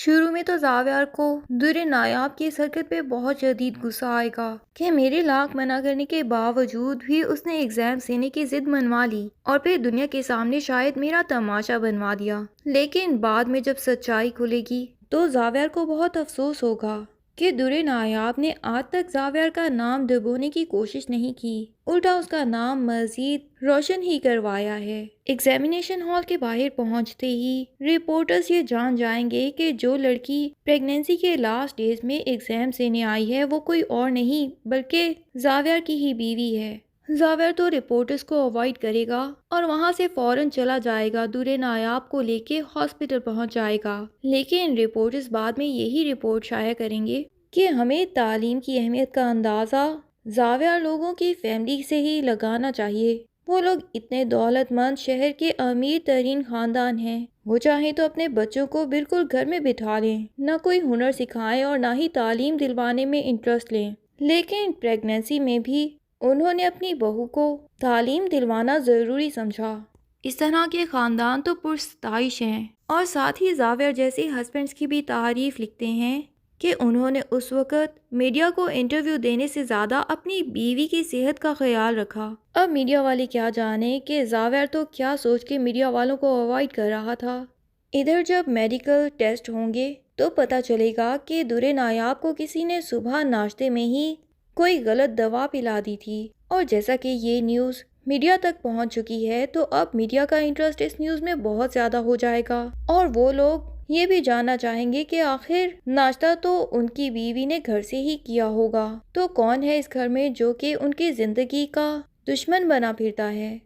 شروع میں تو زاویار کو در نایاب کی اس حرکت پہ بہت شدید غصہ آئے گا کہ میرے لاکھ منع کرنے کے باوجود بھی اس نے ایگزام دینے کی ضد منوا لی اور پھر دنیا کے سامنے شاید میرا تماشا بنوا دیا۔ لیکن بعد میں جب سچائی کھلے گی تو زاویار کو بہت افسوس ہوگا کہ در نایاب نے آج تک زاویار کا نام دبونے کی کوشش نہیں کی، الٹا اس کا نام مزید روشن ہی کروایا ہے۔ ایگزامینیشن ہال کے باہر پہنچتے ہی رپورٹرز یہ جان جائیں گے کہ جو لڑکی پریگنینسی کے لاسٹ ڈیز میں ایگزام دینے آئی ہے وہ کوئی اور نہیں بلکہ زاویار کی ہی بیوی ہے۔ زاویار تو رپورٹرز کو اوائڈ کرے گا اور وہاں سے فوراً چلا جائے گا، در نایاب کو لے کے ہاسپٹل پہنچ جائے گا۔ لیکن رپورٹرز بعد میں یہی رپورٹ شائع کریں گے کہ ہمیں تعلیم کی اہمیت کا اندازہ زاویار لوگوں کی فیملی سے ہی لگانا چاہیے۔ وہ لوگ اتنے دولت مند شہر کے امیر ترین خاندان ہیں، وہ چاہیں تو اپنے بچوں کو بالکل گھر میں بٹھا لیں، نہ کوئی ہنر سکھائیں اور نہ ہی تعلیم دلوانے میں انٹرسٹ لیں، لیکن پریگنینسی میں بھی انہوں نے اپنی بہو کو تعلیم دلوانا ضروری سمجھا۔ اس طرح کے خاندان تو پرستائش ہیں، اور ساتھ ہی زاویار جیسے ہسبینڈز کی بھی تعریف لکھتے ہیں کہ انہوں نے اس وقت میڈیا کو انٹرویو دینے سے زیادہ اپنی بیوی کی صحت کا خیال رکھا۔ اب میڈیا والے کیا جانے کہ زاویار تو کیا سوچ کے میڈیا والوں کو اوائڈ کر رہا تھا۔ ادھر جب میڈیکل ٹیسٹ ہوں گے تو پتہ چلے گا کہ در نایاب کو کسی نے صبح ناشتے میں ہی کوئی غلط دوا پلا دی تھی، اور جیسا کہ یہ نیوز میڈیا تک پہنچ چکی ہے تو اب میڈیا کا انٹرسٹ اس نیوز میں بہت زیادہ ہو جائے گا، اور وہ لوگ یہ بھی جاننا چاہیں گے کہ آخر ناشتہ تو ان کی بیوی نے گھر سے ہی کیا ہوگا، تو کون ہے اس گھر میں جو کہ ان کی زندگی کا دشمن بنا پھرتا ہے۔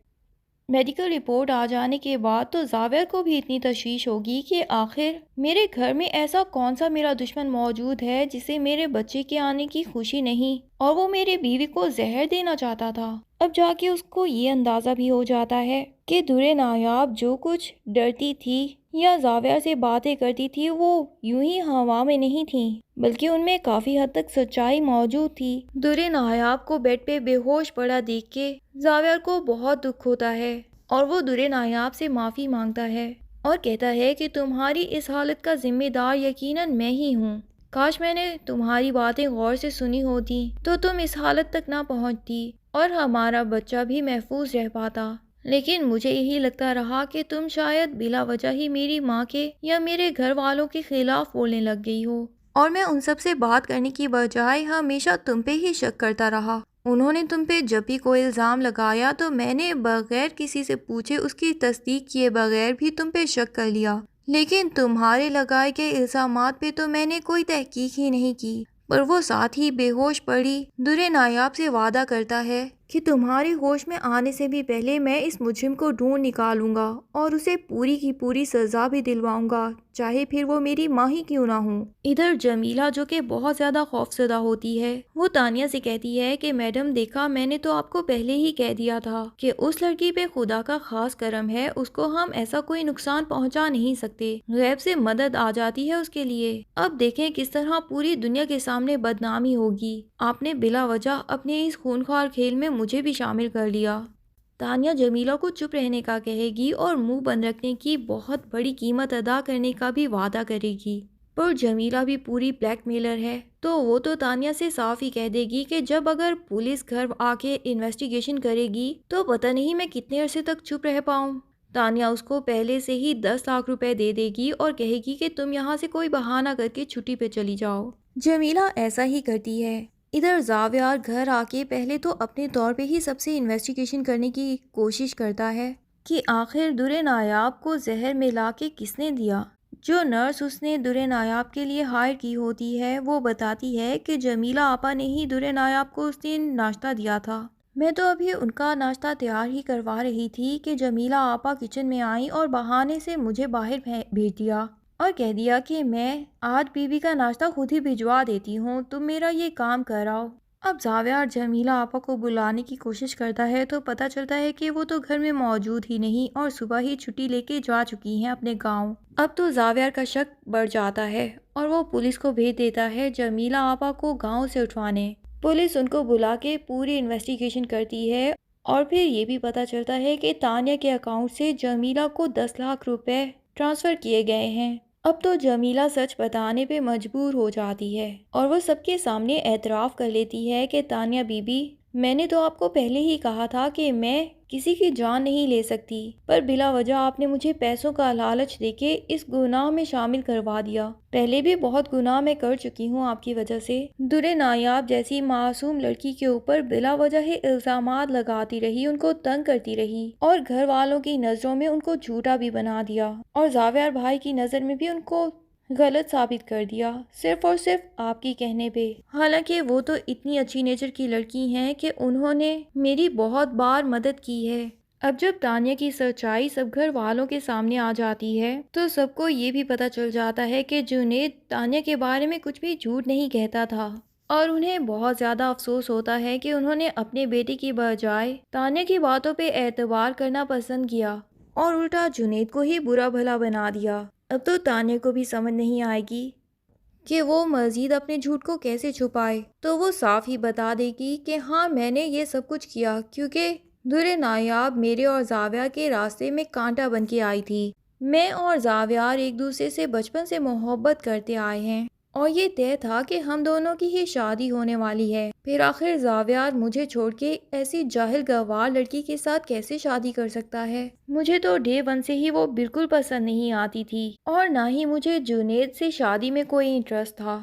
میڈیکل رپورٹ آ جانے کے بعد تو زاویار کو بھی اتنی تشویش ہوگی کہ آخر میرے گھر میں ایسا کون سا میرا دشمن موجود ہے جسے میرے بچے کے آنے کی خوشی نہیں، اور وہ میرے بیوی کو زہر دینا چاہتا تھا۔ اب جا کے اس کو یہ اندازہ بھی ہو جاتا ہے کہ در نایاب جو کچھ ڈرتی تھی یا زاویار سے باتیں کرتی تھی وہ یوں ہی ہوا میں نہیں تھیں، بلکہ ان میں کافی حد تک سچائی موجود تھی۔ در نایاب کو بیڈ پہ بے ہوش پڑا دیکھ کے زاویار کو بہت دکھ ہوتا ہے، اور وہ در نایاب سے معافی مانگتا ہے اور کہتا ہے کہ تمہاری اس حالت کا ذمہ دار یقیناً میں ہی ہوں، کاش میں نے تمہاری باتیں غور سے سنی ہوتی تو تم اس حالت تک نہ پہنچتی اور ہمارا بچہ بھی محفوظ رہ پاتا، لیکن مجھے یہی لگتا رہا کہ تم شاید بلا وجہ ہی میری ماں کے یا میرے گھر والوں کے خلاف بولنے لگ گئی ہو، اور میں ان سب سے بات کرنے کی بجائے ہمیشہ تم پہ ہی شک کرتا رہا۔ انہوں نے تم پہ جب بھی کوئی الزام لگایا تو میں نے بغیر کسی سے پوچھے اس کی تصدیق کیے بغیر بھی تم پہ شک کر لیا، لیکن تمہارے لگائے گئے الزامات پہ تو میں نے کوئی تحقیق ہی نہیں کی۔ پر وہ ساتھ ہی بے ہوش پڑی در نایاب سے وعدہ کرتا ہے کہ تمہارے ہوش میں آنے سے بھی پہلے میں اس مجرم کو ڈھونڈ نکالوں گا اور اسے پوری کی پوری سزا بھی دلواؤں گا، چاہے پھر وہ میری ماں ہی کیوں نہ ہوں۔ ادھر جمیلہ جو کہ بہت زیادہ خوفزدہ ہوتی ہے وہ تانیہ سے کہتی ہے کہ میڈم دیکھا، میں نے تو آپ کو پہلے ہی کہہ دیا تھا کہ اس لڑکی پہ خدا کا خاص کرم ہے، اس کو ہم ایسا کوئی نقصان پہنچا نہیں سکتے، غیب سے مدد آ جاتی ہے اس کے لیے۔ اب دیکھیں کس طرح پوری دنیا کے سامنے بدنامی ہوگی، آپ نے بلا وجہ اپنے اس خونخوار کھیل میں مجھے بھی شامل کر لیا۔ تانیہ جمیلہ کو چپ رہنے کا کہے گی اور منہ بند رکھنے کی بہت بڑی قیمت ادا کرنے کا بھی وعدہ کرے گی، پر جمیلہ بھی پوری بلیک میلر ہے تو وہ تو تانیہ سے صاف ہی کہہ دے گی کہ جب اگر پولیس گھر آ کے انویسٹیگیشن کرے گی تو پتہ نہیں میں کتنے عرصے تک چپ رہ پاؤں۔ تانیہ اس کو پہلے سے ہی 10 لاکھ روپے دے دے گی اور کہے گی کہ تم یہاں سے کوئی بہانہ کر کے چھٹی پہ چلی جاؤ۔ جمیلہ ایسا ہی کرتی ہے۔ ادھر زاویار گھر آ کے پہلے تو اپنے طور پہ ہی سب سے انویسٹیگیشن کرنے کی کوشش کرتا ہے کہ آخر در نایاب کو زہر ملا کے کس نے دیا۔ جو نرس اس نے در نایاب کے لیے ہائر کی ہوتی ہے وہ بتاتی ہے کہ جمیلہ آپا نے ہی در نایاب کو اس دن ناشتہ دیا تھا، میں تو ابھی ان کا ناشتہ تیار ہی کروا رہی تھی کہ جمیلہ آپا کچن میں آئیں اور بہانے سے مجھے باہر بھیج دیا اور کہہ دیا کہ میں آج بیوی کا ناشتہ خود ہی بھجوا دیتی ہوں، تم میرا یہ کام کراؤ۔ اب زاویار جمیلہ آپا کو بلانے کی کوشش کرتا ہے تو پتہ چلتا ہے کہ وہ تو گھر میں موجود ہی نہیں اور صبح ہی چھٹی لے کے جا چکی ہیں اپنے گاؤں۔ اب تو زاویار کا شک بڑھ جاتا ہے اور وہ پولیس کو بھیج دیتا ہے جمیلہ آپا کو گاؤں سے اٹھوانے۔ پولیس ان کو بلا کے پوری انویسٹیگیشن کرتی ہے اور پھر یہ بھی پتہ چلتا ہے کہ تانیہ کے اکاؤنٹ سے جمیلہ کو 10 لاکھ روپے ٹرانسفر کیے گئے ہیں۔ اب تو جمیلہ سچ بتانے پہ مجبور ہو جاتی ہے اور وہ سب کے سامنے اعتراف کر لیتی ہے کہ تانیہ بی بی، میں نے تو آپ کو پہلے ہی کہا تھا کہ میں کسی کی جان نہیں لے سکتی، پر بلا وجہ آپ نے مجھے پیسوں کا لالچ دے کے اس گناہ میں شامل کروا دیا۔ پہلے بھی بہت گناہ میں کر چکی ہوں آپ کی وجہ سے۔ در نایاب جیسی معصوم لڑکی کے اوپر بلا وجہ ہی الزامات لگاتی رہی، ان کو تنگ کرتی رہی اور گھر والوں کی نظروں میں ان کو جھوٹا بھی بنا دیا اور زاویار بھائی کی نظر میں بھی ان کو غلط ثابت کر دیا، صرف اور صرف آپ کی کہنے پہ۔ حالانکہ وہ تو اتنی اچھی نیچر کی لڑکی ہیں کہ انہوں نے میری بہت بار مدد کی ہے۔ اب جب تانیہ کی سچائی سب گھر والوں کے سامنے آ جاتی ہے تو سب کو یہ بھی پتہ چل جاتا ہے کہ جنید تانیہ کے بارے میں کچھ بھی جھوٹ نہیں کہتا تھا، اور انہیں بہت زیادہ افسوس ہوتا ہے کہ انہوں نے اپنے بیٹے کی بجائے تانیہ کی باتوں پہ اعتبار کرنا پسند کیا اور الٹا جنید کو ہی برا بھلا بنا دیا۔ اب تو تانیہ کو بھی سمجھ نہیں آئے گی کہ وہ مزید اپنے جھوٹ کو کیسے چھپائے، تو وہ صاف ہی بتا دے گی کہ ہاں میں نے یہ سب کچھ کیا کیونکہ در نایاب میرے اور زاویار کے راستے میں کانٹا بن کے آئی تھی۔ میں اور زاویار ایک دوسرے سے بچپن سے محبت کرتے آئے ہیں اور یہ طے تھا کہ ہم دونوں کی ہی شادی ہونے والی ہے، پھر آخر زاویار مجھے چھوڑ کے ایسی جاہل گوار لڑکی کے ساتھ کیسے شادی کر سکتا ہے؟ مجھے تو ڈے ون سے ہی وہ بالکل پسند نہیں آتی تھی اور نہ ہی مجھے جنید سے شادی میں کوئی انٹرسٹ تھا۔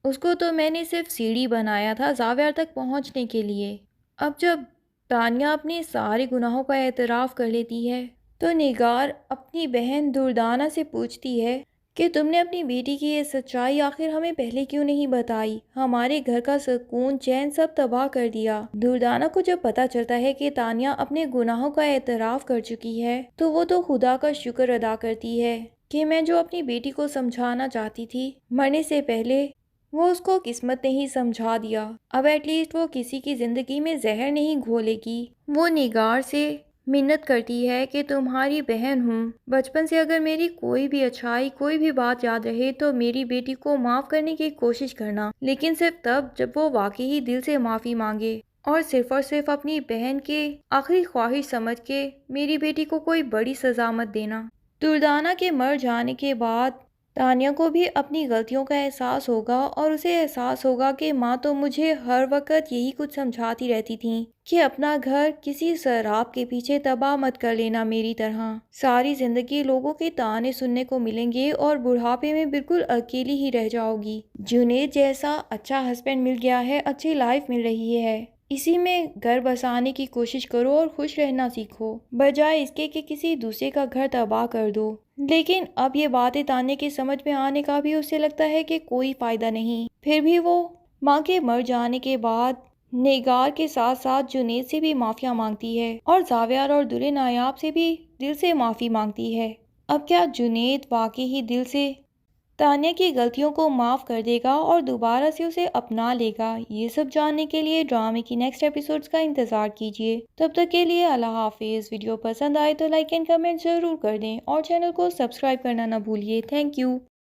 اس کو تو میں نے صرف سیڑھی بنایا تھا زاویار تک پہنچنے کے لیے۔ اب جب تانیہ اپنے سارے گناہوں کا اعتراف کر لیتی ہے تو نگار اپنی بہن دردانہ سے پوچھتی ہے کہ تم نے اپنی بیٹی کی یہ سچائی آخر ہمیں پہلے کیوں نہیں بتائی؟ ہمارے گھر کا سکون چین سب تباہ کر دیا۔ دردانہ کو جب پتا چلتا ہے کہ تانیہ اپنے گناہوں کا اعتراف کر چکی ہے تو وہ تو خدا کا شکر ادا کرتی ہے کہ میں جو اپنی بیٹی کو سمجھانا چاہتی تھی مرنے سے پہلے وہ اس کو قسمت نے ہی سمجھا دیا۔ اب ایٹ لیسٹ وہ کسی کی زندگی میں زہر نہیں گھولے گی۔ وہ نگار سے منت کرتی ہے کہ تمہاری بہن ہوں، بچپن سے اگر میری کوئی بھی اچھائی کوئی بھی بات یاد رہے تو میری بیٹی کو معاف کرنے کی کوشش کرنا، لیکن صرف تب جب وہ واقعی دل سے معافی مانگے اور صرف اپنی بہن کے آخری خواہش سمجھ کے میری بیٹی کو کوئی بڑی سزا مت دینا۔ دردانہ کے مر جانے کے بعد تانیہ کو بھی اپنی غلطیوں کا احساس ہوگا اور اسے احساس ہوگا کہ ماں تو مجھے ہر وقت یہی کچھ سمجھاتی رہتی تھیں کہ اپنا گھر کسی سراب کے پیچھے تباہ مت کر لینا میری طرح۔ ساری زندگی لوگوں کے طعنے سننے کو ملیں گے اور بڑھاپے میں بالکل اکیلی ہی رہ جاؤ گی۔ جنید جیسا اچھا ہسبینڈ مل گیا ہے، اچھی لائف مل رہی ہے، اسی میں گھر بسانے کی کوشش کرو اور خوش رہنا سیکھو، بجائے اس کے کہ کسی دوسرے کا گھر تباہ کر دو۔ لیکن اب یہ باتیں تانیہ کے سمجھ میں آنے کا بھی اسے لگتا ہے کہ کوئی فائدہ نہیں۔ پھر بھی وہ ماں کے مر جانے کے بعد نگار کے ساتھ ساتھ جنید سے بھی معافیاں مانگتی ہے اور زاویار اور در نایاب سے بھی دل سے معافی مانگتی ہے۔ اب کیا جنید واقعی ہی دل سے تانیہ کی غلطیوں کو معاف کر دے گا اور دوبارہ سے اسے اپنا لے گا؟ یہ سب جاننے کے لیے ڈرامے کی نیکسٹ ایپیسوڈز کا انتظار کیجیے۔ تب تک کے لیے اللہ حافظ۔ ویڈیو پسند آئے تو لائک اینڈ کمنٹ ضرور کر دیں اور چینل کو سبسکرائب کرنا نہ بھولیے۔ Thank you.